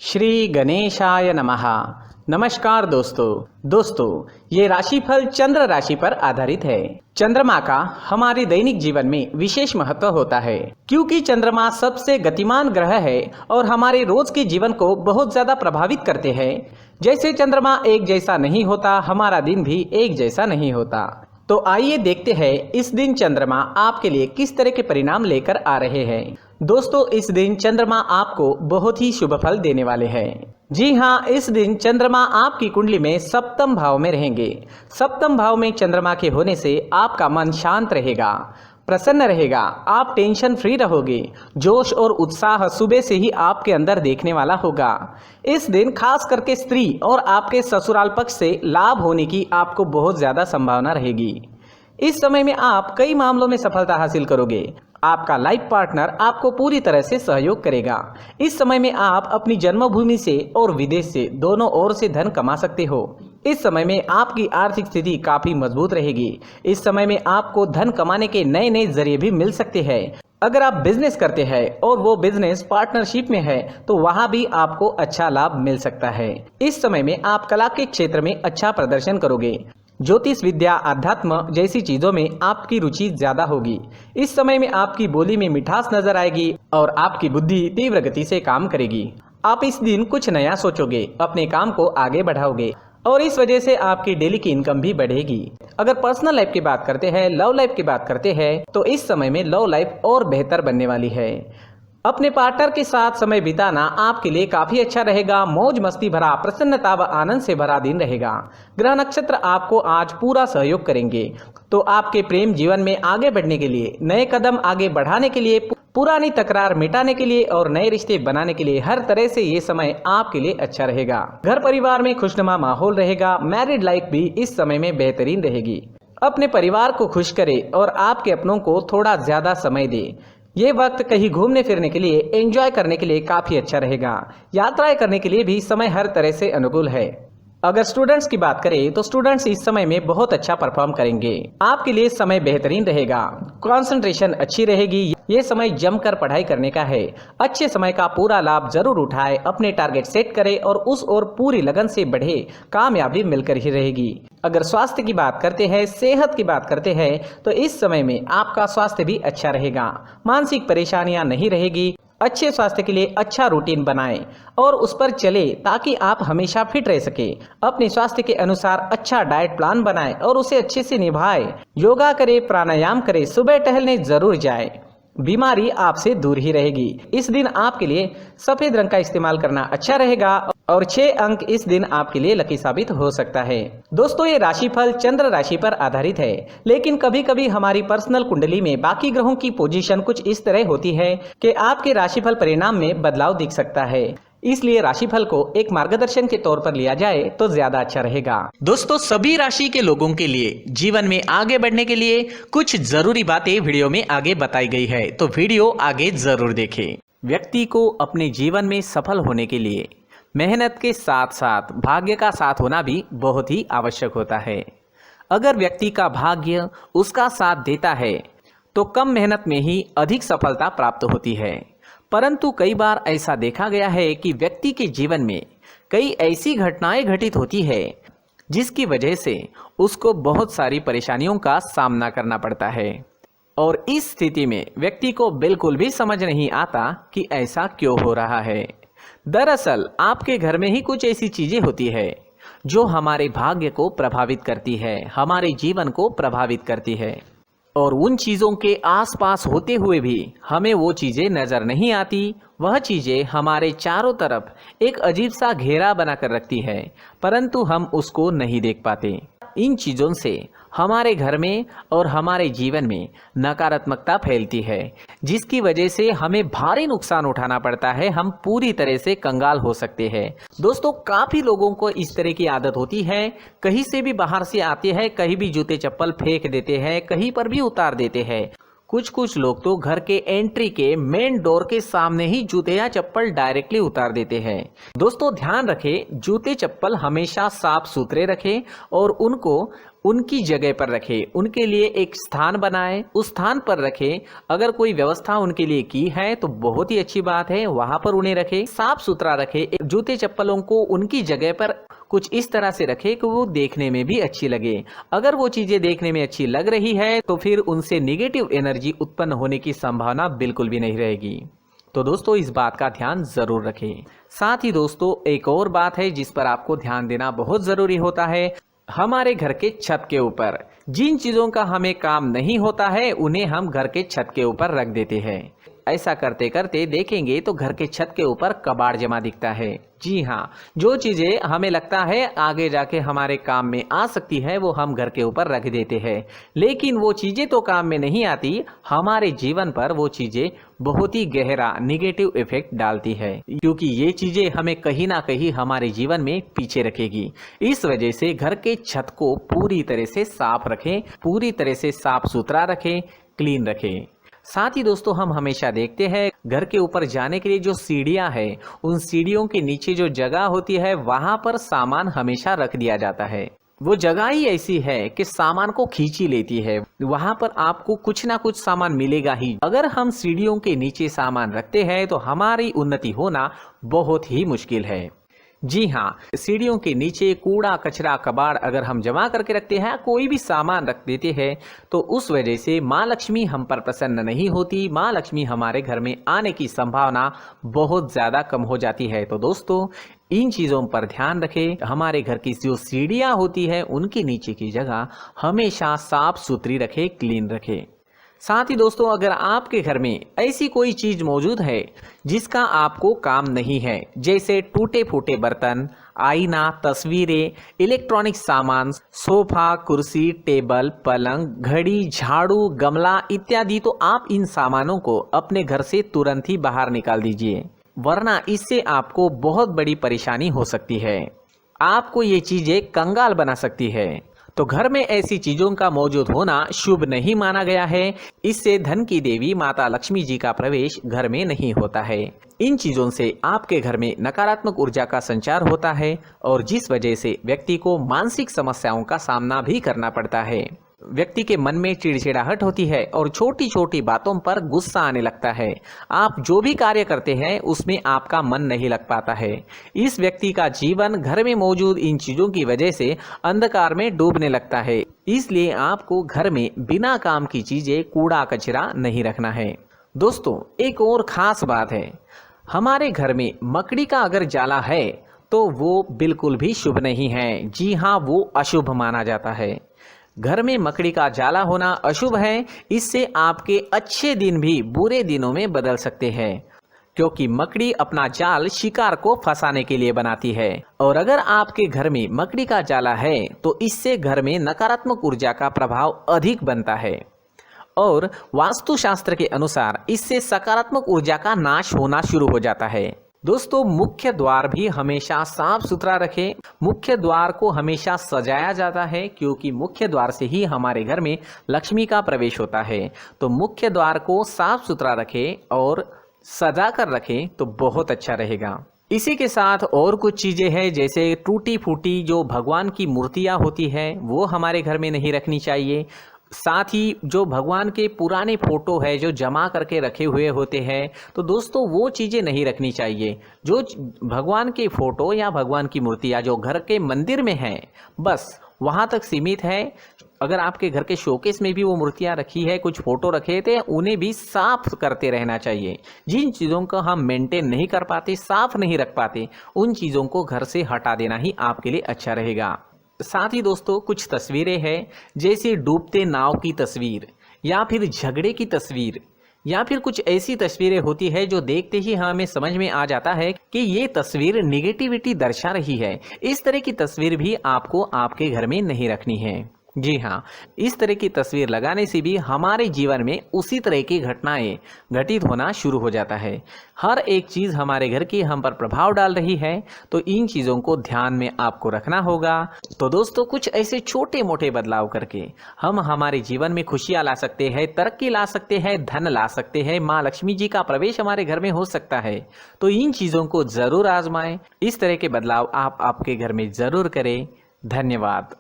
श्री गणेशाय नमः। नमस्कार दोस्तों ये राशिफल चंद्र राशि पर आधारित है। चंद्रमा का हमारे दैनिक जीवन में विशेष महत्व होता है क्योंकि चंद्रमा सबसे गतिमान ग्रह है और हमारे रोज के जीवन को बहुत ज्यादा प्रभावित करते हैं। जैसे चंद्रमा एक जैसा नहीं होता, हमारा दिन भी एक जैसा नहीं होता। तो आइए देखते हैं इस दिन चंद्रमा आपके लिए किस तरह के परिणाम लेकर आ रहे हैं। दोस्तों, इस दिन चंद्रमा आपको बहुत ही शुभ फल देने वाले हैं। जी हाँ, इस दिन चंद्रमा आपकी कुंडली में सप्तम भाव में रहेंगे। सप्तम भाव में चंद्रमा के होने से आपका मन शांत रहेगा, प्रसन्न रहेगा, आप टेंशन फ्री रहोगे। जोश और उत्साह सुबह से ही आपके अंदर देखने वाला होगा। इस दिन खास करके स्त्री और आपके ससुराल पक्ष से लाभ होने की आपको बहुत ज्यादा संभावना रहेगी। इस समय में आप कई मामलों में सफलता हासिल करोगे। आपका लाइफ पार्टनर आपको पूरी तरह से सहयोग करेगा। इस समय में आप अपनी जन्मभूमि से और विदेश से दोनों ओर से धन कमा सकते हो। इस समय में आपकी आर्थिक स्थिति काफी मजबूत रहेगी। इस समय में आपको धन कमाने के नए नए जरिए भी मिल सकते हैं। अगर आप बिजनेस करते हैं और वो बिजनेस पार्टनरशिप में है तो वहां भी आपको अच्छा लाभ मिल सकता है। इस समय में आप कला के क्षेत्र में अच्छा प्रदर्शन करोगे। ज्योतिष विद्या, अध्यात्म जैसी चीजों में आपकी रुचि ज्यादा होगी। इस समय में आपकी बोली में मिठास नजर आएगी और आपकी बुद्धि तीव्र गति से काम करेगी। आप इस दिन कुछ नया सोचोगे, अपने काम को आगे बढ़ाओगे और इस वजह से आपकी डेली की इनकम भी बढ़ेगी। अगर पर्सनल लाइफ की बात करते हैं, लव लाइफ की बात करते हैं तो इस समय में लव लाइफ और बेहतर बनने वाली है। अपने पार्टनर के साथ समय बिताना आपके लिए काफी अच्छा रहेगा। मौज मस्ती भरा, प्रसन्नता व आनंद से भरा दिन रहेगा। ग्रह नक्षत्र आपको आज पूरा सहयोग करेंगे। तो आपके प्रेम जीवन में आगे बढ़ने के लिए, नए कदम आगे बढ़ाने के लिए, पुरानी तकरार मिटाने के लिए और नए रिश्ते बनाने के लिए हर तरह से ये समय आपके लिए अच्छा रहेगा। घर परिवार में खुशनुमा माहौल रहेगा। मैरिड लाइफ भी इस समय में बेहतरीन रहेगी। अपने परिवार को खुश करे और आपके अपनों को थोड़ा ज्यादा समय दे। ये वक्त कहीं घूमने फिरने के लिए, एंजॉय करने के लिए काफी अच्छा रहेगा। यात्राएं करने के लिए भी समय हर तरह से अनुकूल है। अगर स्टूडेंट्स की बात करें तो स्टूडेंट्स इस समय में बहुत अच्छा परफॉर्म करेंगे। आपके लिए समय बेहतरीन रहेगा, कंसंट्रेशन अच्छी रहेगी। ये समय जमकर पढ़ाई करने का है। अच्छे समय का पूरा लाभ जरूर उठाए, अपने टारगेट सेट करें और उस ओर पूरी लगन से बढ़े। कामयाबी मिलकर ही रहेगी। अगर स्वास्थ्य की बात करते हैं, सेहत की बात करते हैं तो इस समय में आपका स्वास्थ्य भी अच्छा रहेगा। मानसिक परेशानियां नहीं रहेगी। अच्छे स्वास्थ्य के लिए अच्छा रूटीन बनाएं और उस पर चले ताकि आप हमेशा फिट रह सके। अपने स्वास्थ्य के अनुसार अच्छा डाइट प्लान बनाएं और उसे अच्छे से निभाएं। योगा करें, प्राणायाम करें, सुबह टहलने जरूर जाएं। बीमारी आपसे दूर ही रहेगी। इस दिन आपके लिए सफेद रंग का इस्तेमाल करना अच्छा रहेगा और 6 अंक इस दिन आपके लिए लकी साबित हो सकता है। दोस्तों, ये राशिफल चंद्र राशि पर आधारित है, लेकिन कभी कभी हमारी पर्सनल कुंडली में बाकी ग्रहों की पोजीशन कुछ इस तरह होती है कि आपके राशिफल परिणाम में बदलाव दिख सकता है। इसलिए राशिफल को एक मार्गदर्शन के तौर पर लिया जाए तो ज्यादा अच्छा रहेगा। दोस्तों, सभी राशि के लोगों के लिए जीवन में आगे बढ़ने के लिए कुछ जरूरी बातें वीडियो में आगे बताई गई है, तो वीडियो आगे जरूर देखें। व्यक्ति को अपने जीवन में सफल होने के लिए मेहनत के साथ साथ भाग्य का साथ होना भी बहुत ही आवश्यक होता है। अगर व्यक्ति का भाग्य उसका साथ देता है तो कम मेहनत में ही अधिक सफलता प्राप्त होती है। परंतु कई बार ऐसा देखा गया है कि व्यक्ति के जीवन में कई ऐसी घटनाएं घटित होती है जिसकी वजह से उसको बहुत सारी परेशानियों का सामना करना पड़ता है और इस स्थिति में व्यक्ति को बिल्कुल भी समझ नहीं आता कि ऐसा क्यों हो रहा है। दरअसल आपके घर में ही कुछ ऐसी चीजें होती है जो हमारे भाग्य को प्रभावित करती है, हमारे जीवन को प्रभावित करती है और उन चीज़ों के आसपास होते हुए भी हमें वो चीज़ें नज़र नहीं आती। वह चीज़ें हमारे चारों तरफ एक अजीब सा घेरा बनाकर रखती है, परंतु हम उसको नहीं देख पाते। इन चीज़ों से हमारे घर में और हमारे जीवन में नकारात्मकता फैलती है, जिसकी वजह से हमें भारी नुकसान उठाना पड़ता है। हम पूरी तरह से कंगाल हो सकते हैं। दोस्तों, काफ़ी लोगों को इस तरह की आदत होती है, कहीं से भी बाहर से आते हैं, कहीं भी जूते चप्पल फेंक देते हैं, कहीं पर भी उतार देते हैं। कुछ लोग तो घर के एंट्री के मेन डोर के सामने ही जूते या चप्पल डायरेक्टली उतार देते हैं। दोस्तों, ध्यान रखें, जूते चप्पल हमेशा साफ सुथरे रखें और उनको उनकी जगह पर रखें, उनके लिए एक स्थान बनाएं, उस स्थान पर रखें। अगर कोई व्यवस्था उनके लिए की है तो बहुत ही अच्छी बात है, वहां पर उन्हें रखें, साफ सुथरा रखें। जूते चप्पलों को उनकी जगह पर कुछ इस तरह से रखें कि वो देखने में भी अच्छी लगे। अगर वो चीजें देखने में अच्छी लग रही है तो फिर उनसे नेगेटिव एनर्जी उत्पन्न होने की संभावना बिल्कुल भी नहीं रहेगी। तो दोस्तों इस बात का ध्यान जरूर रखें। साथ ही दोस्तों एक और बात है जिस पर आपको ध्यान देना बहुत जरूरी होता है। हमारे घर के छत के ऊपर जिन चीजों का हमें काम नहीं होता है उन्हें हम घर के छत के ऊपर रख देते हैं। ऐसा करते करते देखेंगे तो घर के छत के ऊपर कबाड़ जमा दिखता है। जी हाँ, जो चीजें हमें लगता है आगे जाके हमारे काम में आ सकती है वो हम घर के ऊपर रख देते हैं, लेकिन वो चीजें तो काम में नहीं आती, हमारे जीवन पर वो चीजें बहुत ही गहरा निगेटिव इफेक्ट डालती है, क्योंकि ये चीजें हमें कहीं ना कहीं हमारे जीवन में पीछे रखेगी। इस वजह से घर के छत को पूरी तरह से साफ रखें, पूरी तरह से साफ सुथरा रखें, क्लीन रखें। साथ ही दोस्तों हम हमेशा देखते हैं घर के ऊपर जाने के लिए जो सीढ़ियां हैं, उन सीढ़ियों के नीचे जो जगह होती है वहां पर सामान हमेशा रख दिया जाता है। वो जगह ही ऐसी है कि सामान को खींची लेती है, वहां पर आपको कुछ ना कुछ सामान मिलेगा ही। अगर हम सीढ़ियों के नीचे सामान रखते हैं तो हमारी उन्नति होना बहुत ही मुश्किल है। जी हाँ, सीढ़ियों के नीचे कूड़ा कचरा कबाड़ अगर हम जमा करके रखते हैं, कोई भी सामान रख देते हैं, तो उस वजह से माँ लक्ष्मी हम पर प्रसन्न नहीं होती, माँ लक्ष्मी हमारे घर में आने की संभावना बहुत ज़्यादा कम हो जाती है। तो दोस्तों इन चीज़ों पर ध्यान रखें। हमारे घर की जो सीढ़ियाँ होती है उनके नीचे की जगह हमेशा साफ सुथरी रखें, क्लीन रखें। साथ ही दोस्तों अगर आपके घर में ऐसी कोई चीज मौजूद है जिसका आपको काम नहीं है, जैसे टूटे फूटे बर्तन, आईना, तस्वीरें, इलेक्ट्रॉनिक सामान, सोफा, कुर्सी, टेबल, पलंग, घड़ी, झाड़ू, गमला इत्यादि, तो आप इन सामानों को अपने घर से तुरंत ही बाहर निकाल दीजिए, वरना इससे आपको बहुत बड़ी परेशानी हो सकती है। आपको ये चीजें कंगाल बना सकती है। तो घर में ऐसी चीजों का मौजूद होना शुभ नहीं माना गया है। इससे धन की देवी माता लक्ष्मी जी का प्रवेश घर में नहीं होता है। इन चीजों से आपके घर में नकारात्मक ऊर्जा का संचार होता है और जिस वजह से व्यक्ति को मानसिक समस्याओं का सामना भी करना पड़ता है। व्यक्ति के मन में चिड़चिड़ाहट होती है और छोटी छोटी बातों पर गुस्सा आने लगता है। आप जो भी कार्य करते हैं उसमें आपका मन नहीं लग पाता है। इस व्यक्ति का जीवन घर में मौजूद इन चीजों की वजह से अंधकार में डूबने लगता है। इसलिए आपको घर में बिना काम की चीजें, कूड़ा कचरा नहीं रखना है। दोस्तों एक और खास बात है, हमारे घर में मकड़ी का अगर जाला है तो वो बिल्कुल भी शुभ नहीं है। जी हाँ, वो अशुभ माना जाता है। घर में मकड़ी का जाला होना अशुभ है। इससे आपके अच्छे दिन भी बुरे दिनों में बदल सकते हैं, क्योंकि मकड़ी अपना जाल शिकार को फंसाने के लिए बनाती है। और अगर आपके घर में मकड़ी का जाला है तो इससे घर में नकारात्मक ऊर्जा का प्रभाव अधिक बनता है और वास्तुशास्त्र के अनुसार इससे सकारात्मक ऊर्जा का नाश होना शुरू हो जाता है। दोस्तों मुख्य द्वार भी हमेशा साफ सुथरा रखें। मुख्य द्वार को हमेशा सजाया जाता है, क्योंकि मुख्य द्वार से ही हमारे घर में लक्ष्मी का प्रवेश होता है। तो मुख्य द्वार को साफ सुथरा रखें और सजा कर रखें तो बहुत अच्छा रहेगा। इसी के साथ और कुछ चीजें हैं, जैसे टूटी फूटी जो भगवान की मूर्तियां होती है वो हमारे घर में नहीं रखनी चाहिए। साथ ही जो भगवान के पुराने फोटो है जो जमा करके रखे हुए होते हैं, तो दोस्तों वो चीज़ें नहीं रखनी चाहिए। जो भगवान के फोटो या भगवान की मूर्तियाँ जो घर के मंदिर में हैं बस वहाँ तक सीमित है। अगर आपके घर के शोकेस में भी वो मूर्तियाँ रखी है, कुछ फोटो रखे थे, उन्हें भी साफ करते रहना चाहिए। जिन चीज़ों को हम मेंटेन नहीं कर पाते, साफ नहीं रख पाते, उन चीज़ों को घर से हटा देना ही आपके लिए अच्छा रहेगा। साथ ही दोस्तों कुछ तस्वीरें हैं, जैसे डूबते नाव की तस्वीर या फिर झगड़े की तस्वीर या फिर कुछ ऐसी तस्वीरें होती है जो देखते ही हमें समझ में आ जाता है कि ये तस्वीर निगेटिविटी दर्शा रही है। इस तरह की तस्वीर भी आपको आपके घर में नहीं रखनी है। जी हाँ, इस तरह की तस्वीर लगाने से भी हमारे जीवन में उसी तरह की घटनाएं घटित होना शुरू हो जाता है। हर एक चीज़ हमारे घर की हम पर प्रभाव डाल रही है, तो इन चीज़ों को ध्यान में आपको रखना होगा। तो दोस्तों कुछ ऐसे छोटे मोटे बदलाव करके हम हमारे जीवन में खुशियाँ ला सकते हैं, तरक्की ला सकते हैं, धन ला सकते हैं, माँ लक्ष्मी जी का प्रवेश हमारे घर में हो सकता है। तो इन चीज़ों को ज़रूर आजमाएं। इस तरह के बदलाव आप आपके घर में ज़रूर करें। धन्यवाद।